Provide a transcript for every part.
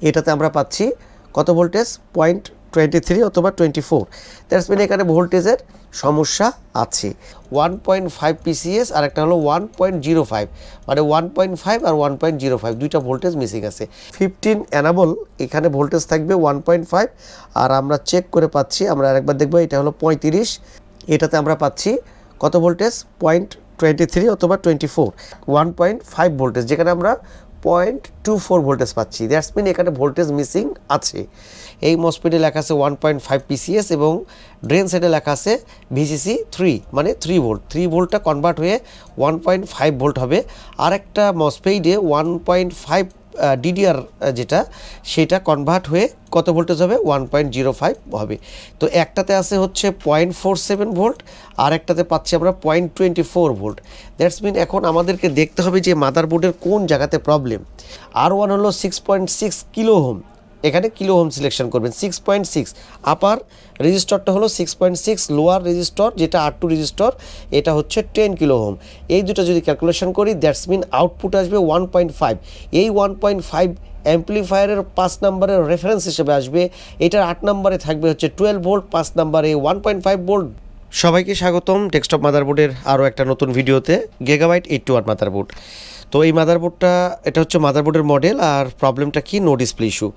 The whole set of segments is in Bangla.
এটাতে আমরা পাচ্ছি কত ভোল্টেজ 0.23 অথবা 24। দ্যাটস মিন এখানে ভোল্টেজের সমস্যা আছে। 1.5 পিসিএস আর একটা হলো 1.05, মানে 1.5 আর 1.05 দুইটা ভোল্টেজ মিসিং আছে। 15 এনাবল এখানে ভোল্টেজ থাকবে 1.5, আর আমরা চেক করে পাচ্ছি, আমরা আরেকবার দেখব, এটা হলো 35। এটাতে আমরা পাচ্ছি কত ভোল্টেজ 0.23 অথবা 24, 1.5 ভোল্টেজ, যেখানে আমরা 0.24 ভোল্টেজ পাচ্ছি। দ্যাটস মিন এখানে ভোল্টেজ মিসিং আছে। এই মসফেটে লেখা আছে 1.5 পিসিএস এবং ড্রেন সাইডে লেখা আছে ভিসিসি 3, মানে 3 ভোল্ট। 3 ভোল্টটা কনভার্ট হয়ে 1.5 ভোল্ট হবে। আর একটা মসফেটে 1.5 ডিডিআর যেটা, সেটা কনভার্ট হয়ে কত ভোল্টেজ হবে 1.05 হবে। তো একটাতে আছে হচ্ছে 0.47 ভোল্ট, আর একটাতে পাচ্ছি আমরা 0.24 ভোল্ট। দ্যাটস মিন এখন আমাদেরকে দেখতে হবে যে মাদারবোর্ডের কোন জায়গাতে প্রবলেম। R1 হলো 6.6 কিলো ওহম, এখানে কিলো ওহম সিলেকশন করবেন। 6.6 আপার রেজিস্টরটা হলো 6.6, লোয়ার রেজিস্টর যেটা R2 রেজিস্টর এটা হচ্ছে 10 কিলো ওহম। এই দুটো যদি ক্যালকুলেশন করি দ্যাটস মিন আউটপুট আসবে 1.5। এই 1.5 অ্যাম্পলিফায়ারের 5 নম্বরের রেফারেন্স হিসেবে আসবে। এটার 8 নম্বরে থাকবে হচ্ছে 12 ভোল্ট, 5 নম্বরে 1.5 ভোল্ট। সবাইকে স্বাগতম ডেস্কটপ মাদারবোর্ডের আরও একটা নতুন ভিডিওতে। Gigabyte 821 motherboard. তো এই মাদারবোর্ডটা, এটা হচ্ছে মাদারবোর্ডের মডেল। আর প্রবলেমটা কি, নো ডিসপ্লে ইস্যু।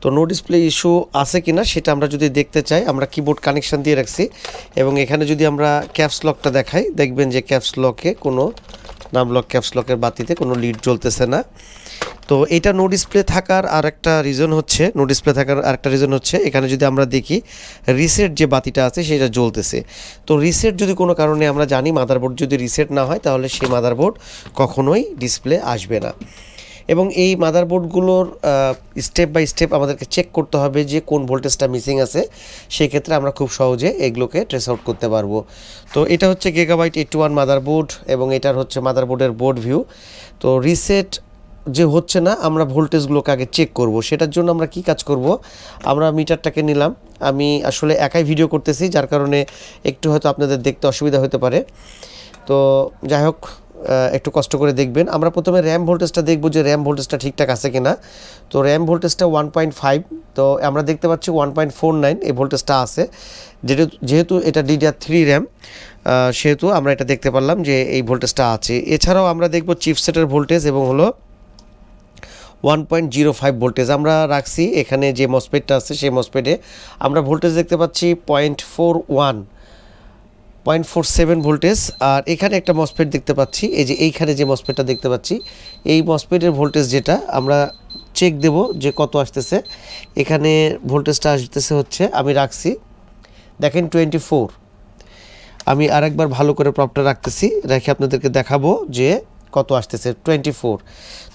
তো নো ডিসপ্লে ইস্যু আছে কি না সেটা আমরা যদি দেখতে চাই, আমরা কিবোর্ড কানেকশান দিয়ে রাখছি এবং এখানে যদি আমরা ক্যাপস লকটা দেখাই, দেখবেন যে ক্যাপস লকে কোনো নামলক ক্যাপস লকের বাতিতে কোনো লিড জ্বলতেছে না। তো এটা নো ডিসপ্লে থাকার আরেকটা রিজন হচ্ছে এখানে যদি আমরা দেখি রিসেট যে বাতিটা আছে সেটা জ্বলতেছে। তো রিসেট যদি কোনো কারণে আমরা জানি মাদারবোর্ড যদি রিসেট না হয় তাহলে সেই মাদারবোর্ড কখনোই ডিসপ্লে আসবে না। এবং এই মাদারবোর্ডগুলোর স্টেপ বাই স্টেপ আমাদেরকে চেক করতে হবে যে কোন ভোল্টেজটা মিসিং আছে। সেই ক্ষেত্রে আমরা খুব সহজে এগুলোকে ট্রেস আউট করতে পারবো। তো এটা হচ্ছে গিগাবাইট 821 মাদারবোর্ড এবং এটার হচ্ছে মাদারবোর্ডের বোর্ড ভিউ। তো রিসেট যে হচ্ছে না, আমরা ভোল্টেজগুলোকে আগে চেক করব। সেটার জন্য আমরা কি কাজ করব, আমরা মিটারটাকে নিলাম। আমি আসলে একাই ভিডিও করতেছি, যার কারণে একটু হয়তো আপনাদের দেখতে অসুবিধা হতে পারে। তো যাই হোক, একটু কষ্ট করে দেখবেন। আমরা প্রথমে র্যাম ভোল্টেজটা দেখব যে র্যাম ভোল্টেজটা ঠিকঠাক আছে কিনা। তো র্যাম ভোল্টেজটা 1.5, তো আমরা দেখতে পাচ্ছি 1.49 এই ভোল্টেজটা আছে। যেহেতু এটা DDR3 র্যাম, সেহেতু আমরা এটা দেখতে পারলাম যে এই ভোল্টেজটা আছে। এছাড়াও আমরা দেখব চিপসেটের ভোল্টেজ এবং হলো 1.05 ভোল্টেজ আমরা রাখছি। এখানে যে মসফেটটা আছে সেই মসফেটে আমরা ভোল্টেজ দেখতে পাচ্ছি 0.47 ভোল্টেজ। আর এখানে একটা মসফেট দেখতে পাচ্ছি, এই যে এইখানে যে মসফেটটা দেখতে পাচ্ছি, এই মসফেটের ভোল্টেজ যেটা আমরা চেক দেব যে কত আসতেছে। এখানে ভোল্টেজটা আসতেছে হচ্ছে, আমি রাখছি দেখেন 24। আমি আরেকবার ভালো করে প্রপটা রাখতেছি, রেখে আপনাদেরকে দেখাবো যে কত আসতেছে 24।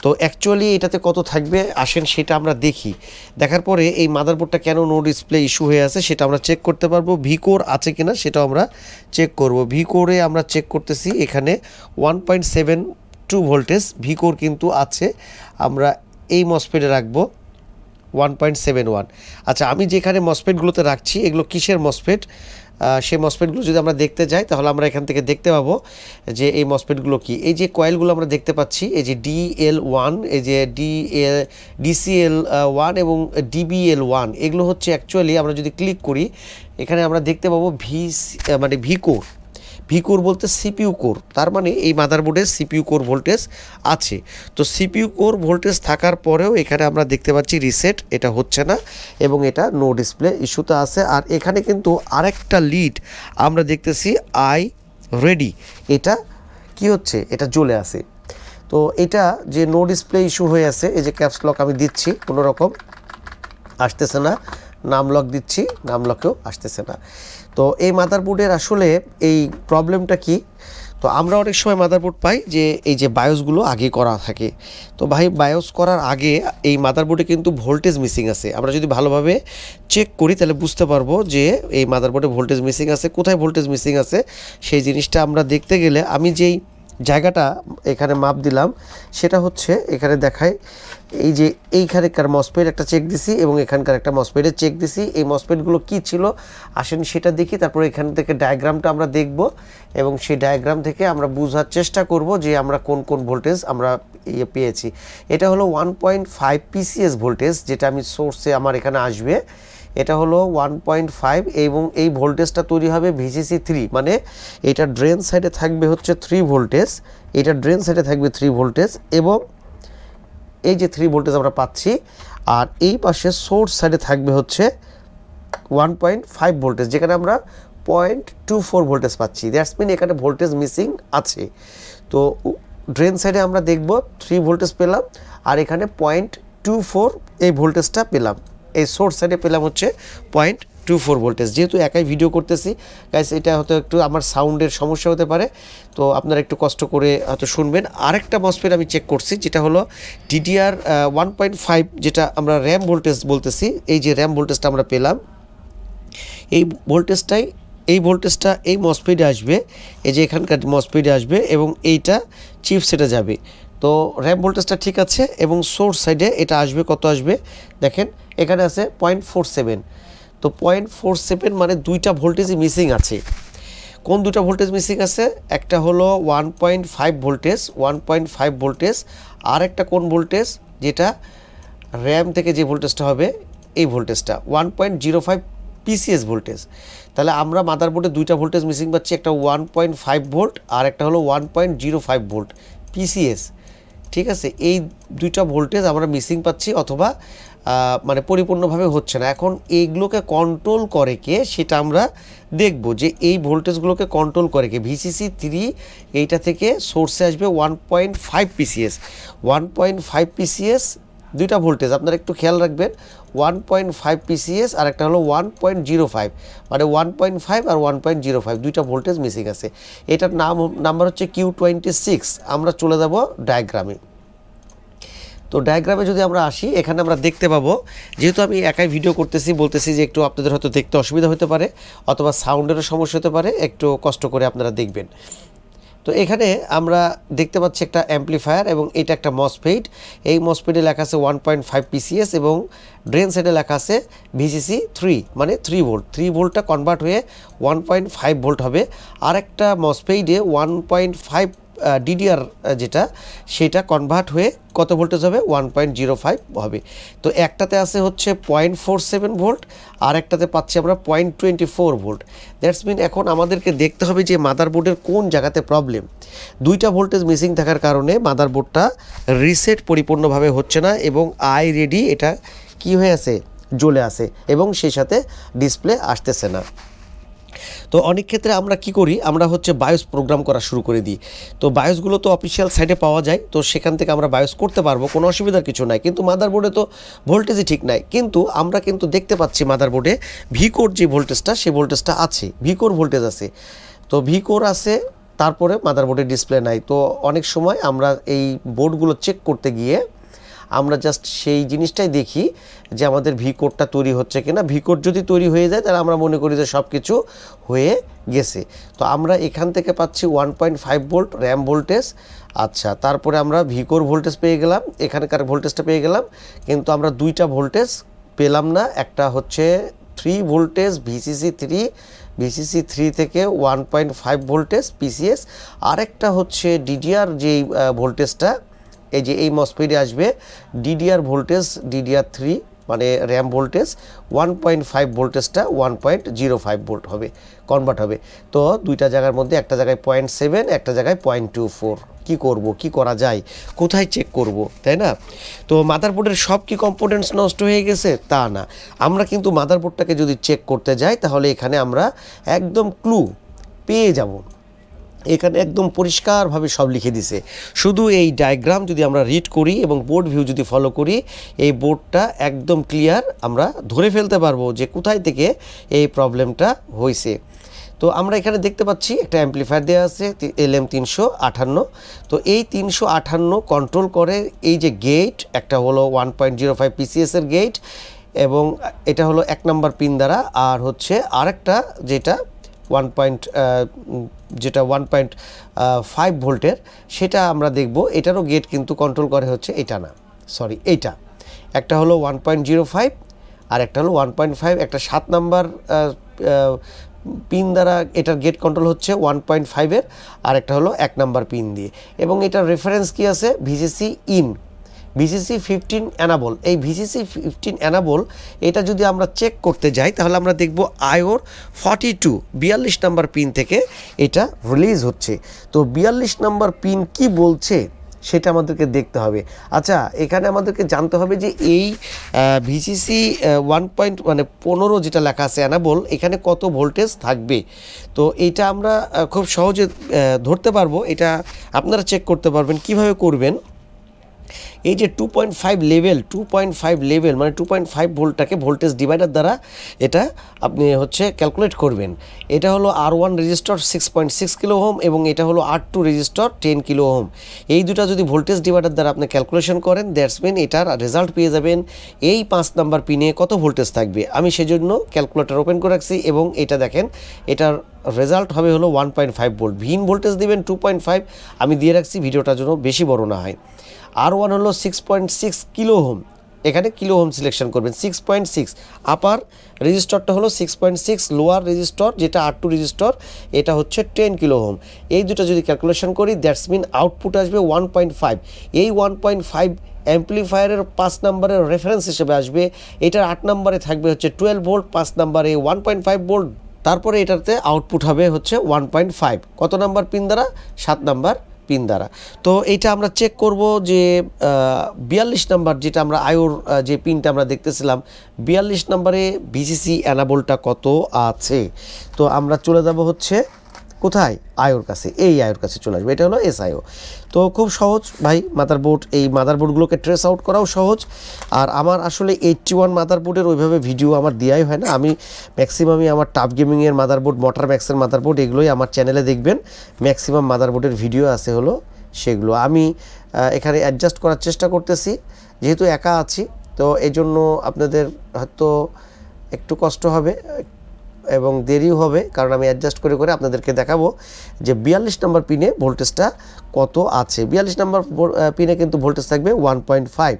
তো অ্যাকচুয়ালি এটাতে কত থাকবে আসেন সেটা আমরা দেখি। দেখার পরে এই মাদারবোর্ডটা কেন নো ডিসপ্লে ইস্যু হয়ে আছে সেটা আমরা চেক করতে পারবো। ভিকোর আছে কিনা সেটাও আমরা চেক করব। ভিকোরে আমরা চেক করতেছি, এখানে 1.72 ভোল্টেজ ভিকোর কিন্তু আছে। আমরা এই মসফেটে রাখবো 1.71। আচ্ছা, আমি যেখানে মসফেটগুলোতে রাখছি এগুলো কিসের মসফেট, সেই মসফেটগুলো যদি আমরা দেখতে যাই তাহলে আমরা এখান থেকে দেখতে পাবো যে এই মসফেটগুলো কি। এই যে কয়েলগুলো আমরা দেখতে পাচ্ছি, এই যে DL1, এই যে DCL1 এবং DBL1, এগুলো হচ্ছে অ্যাকচুয়ালি আমরা যদি ক্লিক করি এখানে আমরা দেখতে পাবো মানে ভিকোর বলতে সিপিইউ কোর, তার মানে এই মাদারবোর্ডের সিপিইউ কোর ভোল্টেজ আছে। তো সিপিইউ কোর ভোল্টেজ থাকার পরেও এখানে আমরা দেখতে পাচ্ছি রিসেট এটা হচ্ছে না এবং এটা নো ডিসপ্লে ইস্যুতে আছে। আর এখানে কিন্তু আরেকটা লিড আমরা দেখতেছি আই রেডি, এটা কি হচ্ছে, এটা জ্বলে আছে। তো এটা যে নো ডিসপ্লে ইস্যু হয়ে আছে, এই যে ক্যাপস লক আমি দিচ্ছি কোনো রকম আসতেছে না, নাম লক দিচ্ছি নাম লকেও আসতেছে না। তো এই মাদারবোর্ডের আসলে এই প্রবলেমটা কি, তো আমরা অনেক সময় মাদারবোর্ড পাই যে এই যে বায়োসগুলো আগে করা থাকে। তো ভাই বায়োস করার আগে এই মাদারবোর্ডে কিন্তু ভোল্টেজ মিসিং আছে। আমরা যদি ভালোভাবে চেক করি তাহলে বুঝতে পারবো যে এই মাদারবোর্ডে ভোল্টেজ মিসিং আছে। কোথায় ভোল্টেজ মিসিং আছে সেই জিনিসটা আমরা দেখতে গেলে আমি যেই জায়গাটা এখানে মাপ দিলাম, সেটা হচ্ছে এখানে দেখায় এই যে এইখানকার মসফেট একটা চেক দিছি এবং এখানকার একটা মসফেটের চেক দিছি। এই মসফেটগুলো কি ছিল আসেন সেটা দেখি, তারপর এখান থেকে ডায়াগ্রামটা আমরা দেখব এবং সেই ডায়াগ্রাম থেকে আমরা বোঝার চেষ্টা করব যে আমরা কোন কোন ভোল্টেজ আমরা পেয়েছি। এটা হলো 1.5 পিসিএস ভোল্টেজ, যেটা আমি সোর্সে আমার এখানে আসবে। এটা হলো 1.5 এবং এই ভোল্টেজটা তৈরি হবে ভিসিসি 3, মানে এটা ড্রেন সাইডে থাকবে হচ্ছে 3 ভোল্টেজ, এটা ড্রেন সাইডে থাকবে 3 ভোল্টেজ এবং এই যে 3 ভোল্টেজ আমরা পাচ্ছি, আর এই পাশে সোর্স সাইডে থাকবে হচ্ছে 1.5 ভোল্টেজ, যেখানে আমরা 0.24 ভোল্টেজ পাচ্ছি। দ্যাটস মিন এখানে ভোল্টেজ মিসিং আছে। তো ড্রেন সাইডে আমরা দেখব 3 ভোল্টেজ পেলাম আর এখানে 0.24 এই ভোল্টেজটা পেলাম। এই সোর্স সাইডে পেলাম হচ্ছে 0.24 ভোল্টেজ। যেহেতু একাই ভিডিও করতেছি গাইস, এটা হয়তো একটু আমার সাউন্ডের সমস্যা হতে পারে, তো আপনারা একটু কষ্ট করে হয়তো শুনবেন। আরেকটা মসফেট আমি চেক করছি, যেটা হলো DDR 1.5, যেটা আমরা র্যাম ভোল্টেজ বলতেছি। এই যে র্যাম ভোল্টেজটা আমরা পেলাম, এই ভোল্টেজটা এই মসফেটে আসবে, এই যে এখানকার মসফেটে আসবে এবং এইটা চিপসেটে যাবে। তো র্যাম ভোল্টেজটা ঠিক আছে এবং সোর্স সাইডে এটা আসবে, কত আসবে দেখেন এখানে আছে 0.47। তো 0.47 মানে দুইটা ভোল্টেজই মিসিং আছে। কোন দুটা ভোল্টেজ মিসিং আছে? একটা হলো 1.5 ভোল্টেজ, 1.5 ভোল্টেজ, আর একটা কোন ভোল্টেজ, যেটা র্যাম থেকে যে ভোল্টেজটা হবে এই ভোল্টেজটা 1.05 পিসিএস ভোল্টেজ। তাহলে আমরা মাদারবোর্ডে দুইটা ভোল্টেজ মিসিং পাচ্ছি, একটা 1.5 ভোল্ট আর একটা হলো 1.05 ভোল্ট পিসিএস। ঠিক আছে, এই দুইটা ভোল্টেজ আমরা মিসিং পাচ্ছি অথবা মানে পরিপূর্ণভাবে হচ্ছে না। এখন এইগুলোকে কন্ট্রোল করে কে সেটা আমরা দেখব, যে এই ভোল্টেজগুলোকে কন্ট্রোল করে কে। ভিসিসি 3 এইটা থেকে সোর্সে আসবে 1.5 পিসিএস, 1.5 পিসিএস দুইটা ভোল্টেজ আপনারা একটু খেয়াল রাখবেন, 1.5 পিসিএস আর একটা হলো 1.05, মানে 1.5 আর 1.05 দুইটা ভোল্টেজ মিসিং আছে। এটার নাম্বার হচ্ছে Q26। আমরা চলে যাব ডায়াগ্রামে। তো ডায়াগ্রামে যদি আমরা আসি, এখানে আমরা দেখতে পাবো, যেহেতু আমি একাই ভিডিও করতেছি বলতেছি যে একটু আপনাদের হয়তো দেখতে অসুবিধা হতে পারে অথবা সাউন্ডেরও সমস্যা হতে পারে, একটু কষ্ট করে আপনারা দেখবেন। তো এখানে আমরা দেখতে পাচ্ছি একটা অ্যাম্পলিফায়ার এবং এটা একটা মসফেট। এই মসফেটে লেখা আছে 1.5 পিসিএস এবং ড্রেন সাইডে লেখা আছে ভিসিসি 3, মানে 3 ভোল্ট। 3 ভোল্টটা কনভার্ট হয়ে 1.5 ভোল্ট হবে। আর একটা মসফেটে 1.5 DDR যেটা, সেটা কনভার্ট হয়ে কত ভোল্টেজ হবে? 1.05 হবে। তো একটাতে আছে হচ্ছে 0.47 ভোল্ট আর একটাতে পাচ্ছি আমরা 0.24 ভোল্ট। দ্যাটস মিন এখন আমাদেরকে দেখতে হবে যে মাদারবোর্ডের কোন জায়গাতে প্রবলেম। দুইটা ভোল্টেজ মিসিং থাকার কারণে মাদারবোর্ডটা রিসেট পরিপূর্ণভাবে হচ্ছে না এবং আই রেডি এটা কি হয়ে আছে? জ্বলে আছে এবং সেই সাথে ডিসপ্লে আসতেছে না। তো অনেক ক্ষেত্রে আমরা কি করি, আমরা হচ্ছে বায়োস প্রোগ্রাম করা শুরু করে দিই। তো বায়োসগুলো তো অফিসিয়াল সাইটে পাওয়া যায়, তো সেখান থেকে আমরা বায়োস করতে পারবো, কোনো অসুবিধার কিছু নাই। কিন্তু মাদারবোর্ডে তো ভোল্টেজই ঠিক নাই। কিন্তু আমরা কিন্তু দেখতে পাচ্ছি মাদারবোর্ডে ভিকোর যে ভোল্টেজটা, সেই ভোল্টেজটা আছে, ভিকোর ভোল্টেজ আছে। তো ভিকোর আছে, তারপরে মাদারবোর্ডের ডিসপ্লে নাই। তো অনেক সময় আমরা এই বোর্ডগুলো চেক করতে গিয়ে আমরা জাস্ট সেই জিনিসটাই দেখি যে আমাদের ভি কোডটা তৈরি হচ্ছে কিনা। ভি কোড যদি তৈরি হয়ে যায় তাহলে আমরা মনে করি যে সব কিছু হয়ে গেছে। তো আমরা এখান থেকে পাচ্ছি 1.5 ভোল্ট র্যাম ভোল্টেজ। আচ্ছা, তারপরে আমরা ভিকোর ভোল্টেজ পেয়ে গেলাম, এখানকার ভোল্টেজটা পেয়ে গেলাম, কিন্তু আমরা দুইটা ভোল্টেজ পেলাম না। একটা হচ্ছে 3 ভোল্টেজ ভিসিসি 3 থেকে 1.5 ভোল্টেজ পিসিএস, আরেকটা হচ্ছে ডিডিআর যেই ভোল্টেজটা, এই যে এই মসফেটে আসবে ডিডিআর ভোল্টেজ, ডিডিআর 3 মানে র্যাম ভোল্টেজ 1.5 ভোল্টেজটা 1.05 ভোল্ট হবে, কনভার্ট হবে। তো দুইটা জায়গার মধ্যে একটা জায়গায় 0.7, একটা জায়গায় 0.24। কি করব, কি করা যায়, কোথায় চেক করব, তাই না? তো মাদারবোর্ডের সব কি কম্পোনেন্টস নষ্ট হয়ে গেছে তা না। আমরা কিন্তু মাদারবোর্ডটাকে যদি চেক করতে যাই তাহলে এখানে আমরা একদম ক্লু পেয়ে যাব। এখানে একদম পরিষ্কারভাবে সব লিখে দিছে। শুধু এই ডায়াগ্রাম যদি আমরা রিড করি এবং বোর্ড ভিউ যদি ফলো করি, এই বোর্ডটা একদম ক্লিয়ার আমরা ধরে ফেলতে পারবো যে কোথায় থেকে এই প্রবলেমটা হয়েছে। তো আমরা এখানে দেখতে পাচ্ছি একটা অ্যাম্পলিফায়ার দেওয়া আছে LM358। তো এই 358 কন্ট্রোল করে এই যে গেট, একটা হলো 1.05 পিসিএসের গেট এবং এটা হলো 1 নম্বর পিন দ্বারা, আর হচ্ছে আরেকটা যেটা যেটা 1.5 ভোল্টের, সেটা আমরা দেখব। এটারও গেট কিন্তু কন্ট্রোল করে হচ্ছে এটা না, সরি এইটা, একটা হলো 1.05 আর একটা হলো 1.5, একটা 7 নাম্বার পিন দ্বারা এটার গেট কন্ট্রোল হচ্ছে 1.5-এর, আর একটা হলো 1 নাম্বার পিন দিয়ে। এবং এটার রেফারেন্স কি আছে, ভিসিসি ইন, ভিসিসি 15 অ্যানাবল। এই ভিসিসি 15 অ্যানাবল এটা যদি আমরা চেক করতে যাই তাহলে আমরা দেখব আয়োর 42 নাম্বার পিন থেকে এটা রিলিজ হচ্ছে। তো 42 নাম্বার পিন কি বলছে সেটা আমাদেরকে দেখতে হবে। আচ্ছা, এখানে আমাদেরকে জানতে হবে যে এই ভিসিসি 1.15 যেটা লেখা আছে অ্যানাবল, এখানে কত ভোল্টেজ থাকবে। তো এটা আমরা খুব সহজে ধরতে পারবো, এটা আপনারা চেক করতে পারবেন। কিভাবে করবেন, এই যে 2.5 লেভেল মানে 2.5 ভোল্টটাকে ভোল্টেজ ডিভাইডার দ্বারা এটা আপনি হচ্ছে ক্যালকুলেট করবেন। এটা হলো R1 রেজিস্টর 6.6 কিলো ওহম এবং এটা হলো R2 রেজিস্টর 10 কিলো ওহম। এই দুটা যদি ভোল্টেজ ডিভাইডার দ্বারা আপনি ক্যালকুলেশন করেন, দ্যাটস মিন এটার রেজাল্ট পেয়ে যাবেন এই 5 নাম্বার পিনে কত ভোল্টেজ থাকবে। আমি সেজন্য ক্যালকুলেটর ওপেন করে রাখছি এবং এটা দেখেন, এটার রেজাল্ট হবে হলো 1.5 ভোল্ট। ভিন ভোল্টেজ দিবেন 2.5, আমি দিয়ে রাখছি ভিডিওটার জন্য বেশি বড় না হয়। R1 হলো 6.6 কিলো ওহম, এখানে কিলো ওহম সিলেকশন করবেন। 6.6 আপার রেজিস্টরটা হলো 6.6, লোয়ার রেজিস্টর যেটা R2 রেজিস্টর এটা হচ্ছে 10 কিলো ওহম। এই দুটো যদি ক্যালকুলেশন করি, দ্যাটস মিন আউটপুট আসবে 1.5। এই 1.5 অ্যাম্পলিফায়ারের 5 নাম্বারের রেফারেন্স হিসেবে আসবে। এটার 8 নাম্বারে থাকবে হচ্ছে 12 ভোল্ট, 5 নাম্বারে 1.5 ভোল্ট, তারপরে এটাতে আউটপুট হবে হচ্ছে 1.5। কত নাম্বার পিন দ্বারা, 7 নাম্বার পিন দ্বারা। তো এইটা আমরা চেক করব যে 42 নাম্বার যেটা আমরা আয়োর যে পিনটা আমরা দেখতেছিলাম, 42 নাম্বারে ভিসিসি অ্যানাবলটা কত আছে। তো আমরা চলে যাব হচ্ছে কোথায়, আয়োর কাছে, এই আয়োর কাছে চলে আসবে। এটা হলো এসআইও। তো খুব সহজ ভাই মাদারবোর্ড, এই মাদারবোর্ডগুলোকে ট্রেস আউট করাও সহজ। আর আমার আসলে 81 মাদারবোর্ডের ওইভাবে ভিডিও আমার দেওয়াই হয় না। আমি ম্যাক্সিমামই আমার টাফ গেমিংয়ের মাদারবোর্ড, মোটর ম্যাক্সের মাদারবোর্ড, এগুলোই আমার চ্যানেলে দেখবেন। ম্যাক্সিমাম মাদারবোর্ডের ভিডিও আছে হলো সেগুলো। আমি এখানে অ্যাডজাস্ট করার চেষ্টা করতেছি, যেহেতু একা আছি তো এই জন্য আপনাদের হয়তো একটু কষ্ট হবে এবং দেরিও হবে, কারণ আমি অ্যাডজাস্ট করে করে আপনাদেরকে দেখাবো যে 42 নম্বর পিনে ভোল্টেজটা কত আছে। 42 নম্বর পিনে কিন্তু ভোল্টেজ থাকবে 1.5।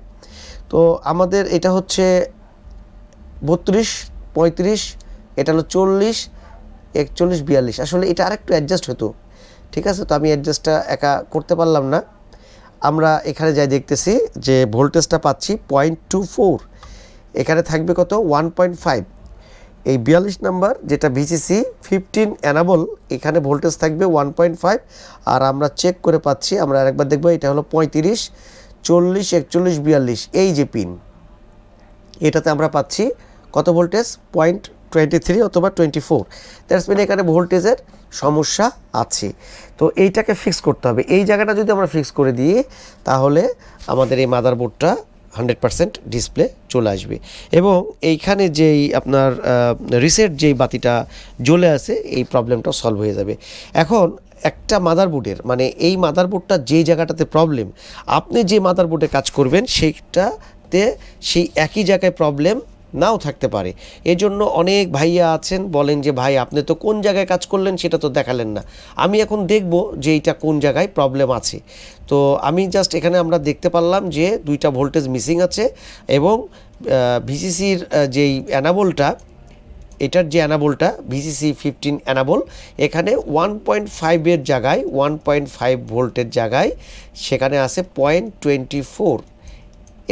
তো আমাদের এটা হচ্ছে 32, 35, এটা হলো 40, 41, 42। আসলে এটা আরেকটু অ্যাডজাস্ট হতো, ঠিক আছে। তো আমি অ্যাডজাস্টটা একা করতে পারলাম না। আমরা এখানে যাই দেখতেছি যে ভোল্টেজটা পাচ্ছি 0.24, এখানে থাকবে কত 1.5। এই 42 নাম্বার যেটা ভিসিসি 15 অ্যানাবল, এখানে ভোল্টেজ থাকবে 1.5। আর আমরা চেক করে পাচ্ছি, আমরা আরেকবার দেখব, এটা হলো 35, 40, 41, 42, এই যে পিন, এটাতে আমরা পাচ্ছি কত ভোল্টেজ, 0.23 অথবা 24। দ্যাটস মিন এখানে ভোল্টেজের সমস্যা আছে। তো এইটাকে ফিক্স করতে হবে। এই জায়গাটা যদি আমরা ফিক্স করে দিই তাহলে আমাদের এই মাদারবোর্ডটা 100% ডিসপ্লে চলে আসবে। এবং এইখানে যেই আপনার রিসেট যেই বাতিটা জ্বলে আছে, এই প্রবলেমটা সলভ হয়ে যাবে। এখন একটা মাদারবোর্ডের মানে এই মাদারবোর্ডটা যেই জায়গাটাতে প্রবলেম, আপনি যে মাদারবোর্ডে কাজ করবেন সেইটাতে সেই একই জায়গায় প্রবলেম নাও থাকতে পারে। এজন্য অনেক ভাইয়া আছেন বলেন যে ভাই আপনি তো কোন জায়গায় কাজ করলেন সেটা তো দেখালেন না। আমি এখন দেখব যে এইটা কোন জায়গায় প্রবলেম আছে। তো আমি জাস্ট এখানে আমরা দেখতে পারলাম যে 2টা ভোল্টেজ মিসিং আছে এবং ভিসিসির যেই অ্যানাবলটা, এটার যে অ্যানাবলটা ভিসিসি 15 অ্যানাবল, এখানে 1.5 জায়গায় 1.5 ভোল্টের জায়গায় সেখানে আছে 0.24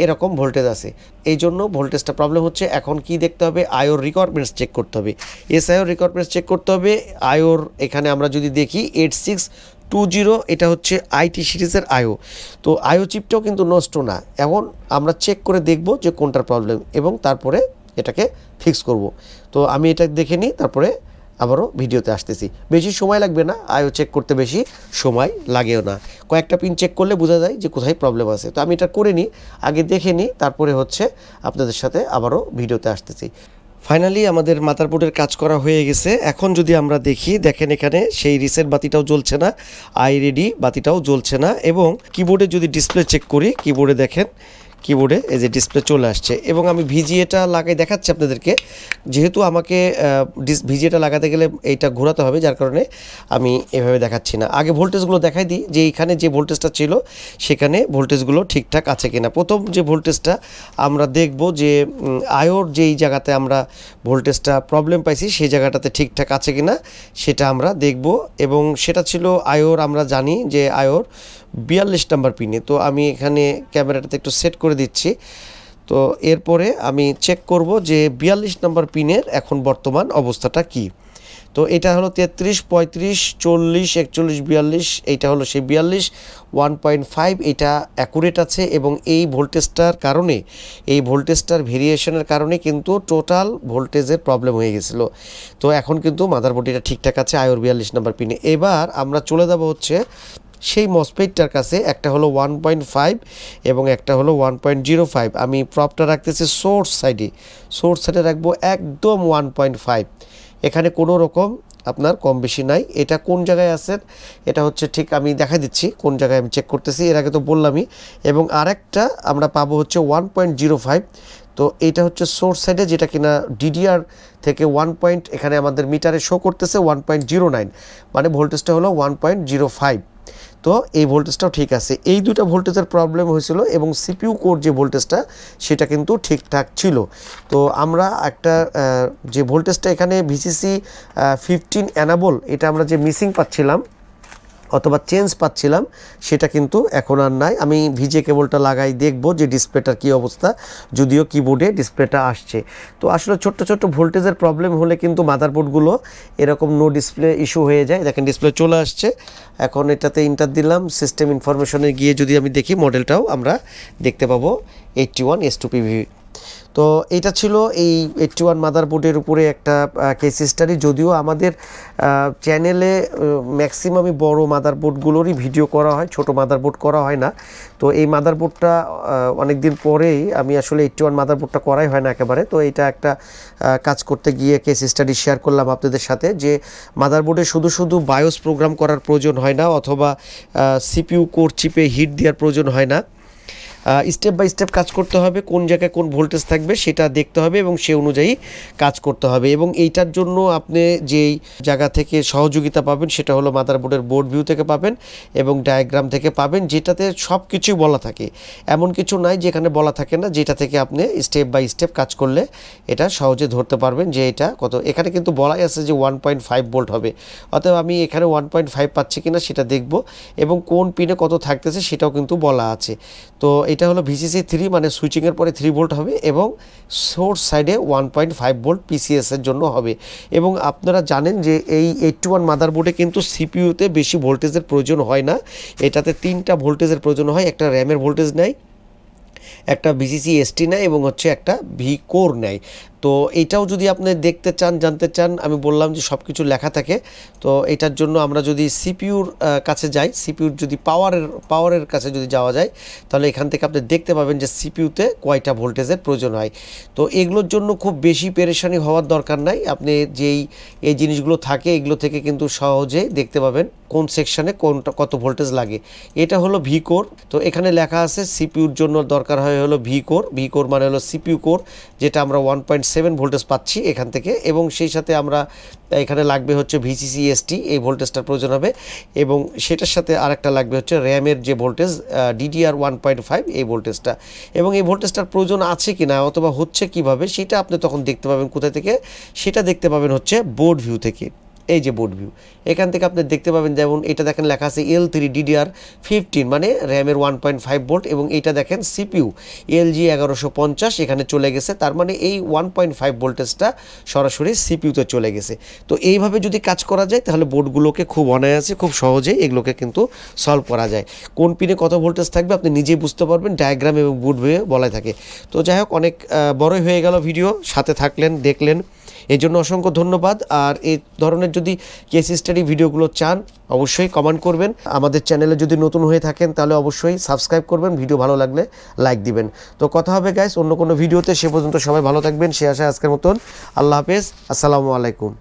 এরকম ভোল্টেজ আছে। এই জন্য ভোল্টেজটা প্রবলেম হচ্ছে। এখন কি দেখতে হবে, আয়োর রিকোয়ারমেন্টস চেক করতে হবে, এসআইওর রিকোয়ারমেন্টস চেক করতে হবে। আয়োর এখানে আমরা যদি দেখি 8620, এটা হচ্ছে আইটি সিরিজের আয়ো। তো আয়ো চিপটাও কিন্তু নষ্ট না। এখন আমরা চেক করে দেখব যে কোনটার প্রবলেম এবং তারপরে এটাকে ফিক্স করব। তো আমি এটা দেখে নিই, তারপরে আবারও ভিডিওতে আসতেছি। বেশি সময় লাগবে না, আয়ো চেক করতে বেশি সময় লাগেও না। কয়েকটা পিন চেক করলে বোঝা যায় যে কোথায় প্রবলেম আছে। তো আমি এটা করে নিই, আগে দেখে নিই, তারপরে হচ্ছে আপনাদের সাথে আবারও ভিডিওতে আসতেছি। ফাইনালি আমাদের মাদারবোর্ডের কাজ করা হয়ে গেছে। এখন যদি আমরা দেখি, দেখেন এখানে সেই রিসেট বাতিটাও জ্বলছে না, আই রেডি বাতিটাও জ্বলছে না। এবং কিবোর্ডে যদি ডিসপ্লে চেক করি, কিবোর্ডে দেখেন কিবোর্ডে এই যে ডিসপ্লে চলে আসছে এবং আমি ভিজিএটা লাগাই দেখাচ্ছি আপনাদেরকে। যেহেতু আমাকে ভিজিএটা লাগাতে গেলে এইটা ঘোরাতে হবে, যার কারণে আমি এভাবে দেখাচ্ছি না। আগে ভোল্টেজগুলো দেখাই দিই যে এইখানে যে ভোল্টেজটা ছিল সেখানে ভোল্টেজগুলো ঠিকঠাক আছে কিনা। প্রথম যে ভোল্টেজটা আমরা দেখব যে আয়োর যেই জায়গাতে আমরা ভোল্টেজটা প্রবলেম পাইছি সেই জায়গাটাতে ঠিকঠাক আছে কিনা সেটা আমরা দেখব। এবং সেটা ছিল আয়োর, আমরা জানি যে আয়োর 42 নাম্বার পিনে। তো আমি এখানে ক্যামেরাটাতে একটু সেট করে দিচ্ছি। তো এরপরে আমি চেক করব যে 42 নাম্বার পিনের এখন বর্তমান অবস্থাটা কি। তো এটা হলো 33, 35, 40, 41, 42, এইটা হলো সেই 42 1.5, এটা অ্যাকুরেট আছে। এবং এই ভোল্টেজটার কারণে, এই ভোল্টেজটার ভেরিয়েশনের কারণে কিন্তু টোটাল ভোল্টেজের প্রবলেম হয়ে গেছিলো। তো এখন কিন্তু মাদারবোর্ডটা ঠিকঠাক আছে আয়োর 42 নাম্বার পিনে। এবার আমরা চলে যাব হচ্ছে সেই মসফেটটার কাছে। একটা হলো 1.5 এবং একটা হলো 1.05। আমি প্রপটা রাখতেছি সোর্স সাইডে রাখবো একদম 1.5। এখানে কোনো রকম আপনার কম বেশি নাই। এটা কোন জায়গায় আছে এটা হচ্ছে ঠিক আমি দেখা দিচ্ছি কোন জায়গায় আমি চেক করতেছি, এর আগে তো বললামই। এবং আরেকটা আমরা পাবো হচ্ছে 1.05। তো এটা হচ্ছে সোর্স সাইডে, যেটা কিনা ডিডিআর থেকে 1 এখানে আমাদের মিটারে শো করতেছে 1.09, মানে ভোল্টেজটা হলো 1.05। তো এই ভোল্টেজটাও ঠিক আছে। এই দুটো ভোল্টেজের প্রবলেম হয়েছিল এবং সিপিইউ কোর যে ভোল্টেজটা সেটা কিন্তু ঠিকঠাক ছিল। তো আমরা একটা যে ভোল্টেজটা এখানে ভিসিসি 15 অ্যানাবল, এটা আমরা যে মিসিং পাচ্ছিলাম অথবা চেঞ্জ পাচ্ছিলাম সেটা কিন্তু এখন আর নাই। আমি ভিজে কেবলটা লাগাই দেখব যে ডিসপ্লেটার কী অবস্থা, যদিও কিবোর্ডে ডিসপ্লেটা আসছে। তো আসলে ছোট্ট ছোট্ট ভোল্টেজের প্রবলেম হলে কিন্তু মাদারবোর্ডগুলো এরকম নো ডিসপ্লে ইস্যু হয়ে যায়। দেখেন ডিসপ্লে চলে আসছে। এখন এটাতে ইন্টার দিলাম, সিস্টেম ইনফরমেশনে গিয়ে যদি আমি দেখি মডেলটাও আমরা দেখতে পাবো 81 S2PV। তো এটা ছিল এই 81 মাদারবোর্ডের উপরে একটা কেস স্টাডি। যদিও আমাদের চ্যানেলে ম্যাক্সিমামই বড় মাদারবোর্ডগুলোরই ভিডিও করা হয়, ছোট মাদারবোর্ড করা হয় না। তো এই মাদারবোর্ডটা অনেক দিন পরেই আমি আসলে 81 মাদারবোর্ডটা করাই হয় না একেবারে। তো এটা একটা কাজ করতে গিয়ে কেস স্টাডি শেয়ার করলাম আপনাদের সাথে, যে মাদারবোর্ডে শুধু শুধু বায়োস প্রোগ্রাম করার প্রয়োজন হয় না, অথবা সিপিইউ কোর চিপে হিট দেওয়ার প্রয়োজন হয় না। স্টেপ বাই স্টেপ কাজ করতে হবে, কোন জায়গায় কোন ভোল্টেজ থাকবে সেটা দেখতে হবে এবং সে অনুযায়ী কাজ করতে হবে। এবং এইটার জন্য আপনি যেই জায়গা থেকে সহযোগিতা পাবেন সেটা হলো মাদারবোর্ডের বোর্ড ভিউ থেকে পাবেন এবং ডায়াগ্রাম থেকে পাবেন, যেটাতে সব কিছুই বলা থাকে। এমন কিছু নাই যেখানে বলা থাকে না, যেটা থেকে আপনি স্টেপ বাই স্টেপ কাজ করলে এটা সহজে ধরতে পারবেন যে এটা কত। এখানে কিন্তু বলাই আছে যে 1.5 ভোল্ট হবে, অতএব আমি এখানে 1.5 পাচ্ছি কিনা সেটা দেখব এবং কোন পিনে কত থাকতেছে সেটাও কিন্তু বলা আছে। তো এটা হলো ভিসিসি 3, মানে সুইচিংয়ের পরে 3 ভোল্ট হবে এবং সোর্স সাইডে 1.5 ভোল্ট পিসিএসের জন্য হবে। এবং আপনারা জানেন যে এই 81 মাদারবোর্ডে কিন্তু সিপিইউতে বেশি ভোল্টেজের প্রয়োজন হয় না, এটাতে 3টা ভোল্টেজের প্রয়োজন হয়। একটা র্যামের ভোল্টেজ নেয়, একটা ভিসিসি এসটি নেয় এবং হচ্ছে একটা ভি কোর নেয়। তো এইটাও যদি আপনি দেখতে চান, জানতে চান, আমি বললাম যে সব কিছু লেখা থাকে। তো এটার জন্য আমরা যদি সিপিইউর কাছে যাই, সিপিইউর যদি পাওয়ারের কাছে যদি যাওয়া যায়, তাহলে এখান থেকে আপনি দেখতে পাবেন যে সিপিইউতে কয়টা ভোল্টেজের প্রয়োজন হয়। তো এগুলোর জন্য খুব বেশি পেরেশানি হওয়ার দরকার নাই। আপনি এই জিনিসগুলো থাকে, এগুলো থেকে কিন্তু সহজে দেখতে পাবেন কোন সেকশানে কোনটা কত ভোল্টেজ লাগে। এটা হলো ভি কোর। তো এখানে লেখা আছে সিপিইউর জন্য দরকার হয় হলো ভি কোর মানে হলো সিপিইউ কোর, যেটা আমরা 1.7 ভোল্টেজ পাচ্ছি এখান থেকে। এবং সেই সাথে আমরা এখানে লাগবে হচ্ছে ভিসিসি এসটি, এই ভোল্টেজটার প্রয়োজন হবে। এবং সেটার সাথে আরেকটা লাগবে হচ্ছে র্যামের যে ভোল্টেজ ডিডিআর 1.5, এই ভোল্টেজটা। এবং এই ভোল্টেজটার প্রয়োজন আছে কি না অথবা হচ্ছে কিভাবে সেটা আপনি তখন দেখতে পাবেন কোথায় থেকে, সেটা দেখতে পাবেন হচ্ছে বোর্ড ভিউ থেকে। এই যে বোর্ড ভিউ, এখান থেকে আপনি দেখতে পাবেন, যেমন এটা দেখেন লেখা আছে L3 DDR15, মানে র্যামের 1.5 ভোল্ট। এবং এইটা দেখেন সিপিইউ LG 1150 এখানে চলে গেছে, তার মানে এই 1.5 ভোল্টেজটা সরাসরি সিপিইউতে চলে গেছে। তো এইভাবে যদি কাজ করা যায় তাহলে বোর্ডগুলোকে খুব অনায়াসে, খুব সহজেই এগুলোকে কিন্তু সলভ করা যায়। কোন পিনে কত ভোল্টেজ থাকবে আপনি নিজেই বুঝতে পারবেন, ডায়াগ্রাম এবং বোর্ড ভিউয়ে বলা থাকে। তো যাই হোক, অনেক বড়ই হয়ে গেল ভিডিও, সাথে থাকলেন, দেখলেন, এই জন্য অসংখ্য ধন্যবাদ। আর এই ধরনের যদি কেস স্টাডি ভিডিওগুলো চান অবশ্যই কমেন্ট করবেন। আমাদের চ্যানেলে যদি নতুন হয়ে থাকেন তাহলে অবশ্যই সাবস্ক্রাইব করবেন, ভিডিও ভালো লাগলে লাইক দিবেন। তো কথা হবে গাইস অন্য কোনো ভিডিওতে, সে পর্যন্ত সবাই ভালো থাকবেন, সে আশায় আজকের মতন আল্লাহ হাফেজ, আসসালামু আলাইকুম।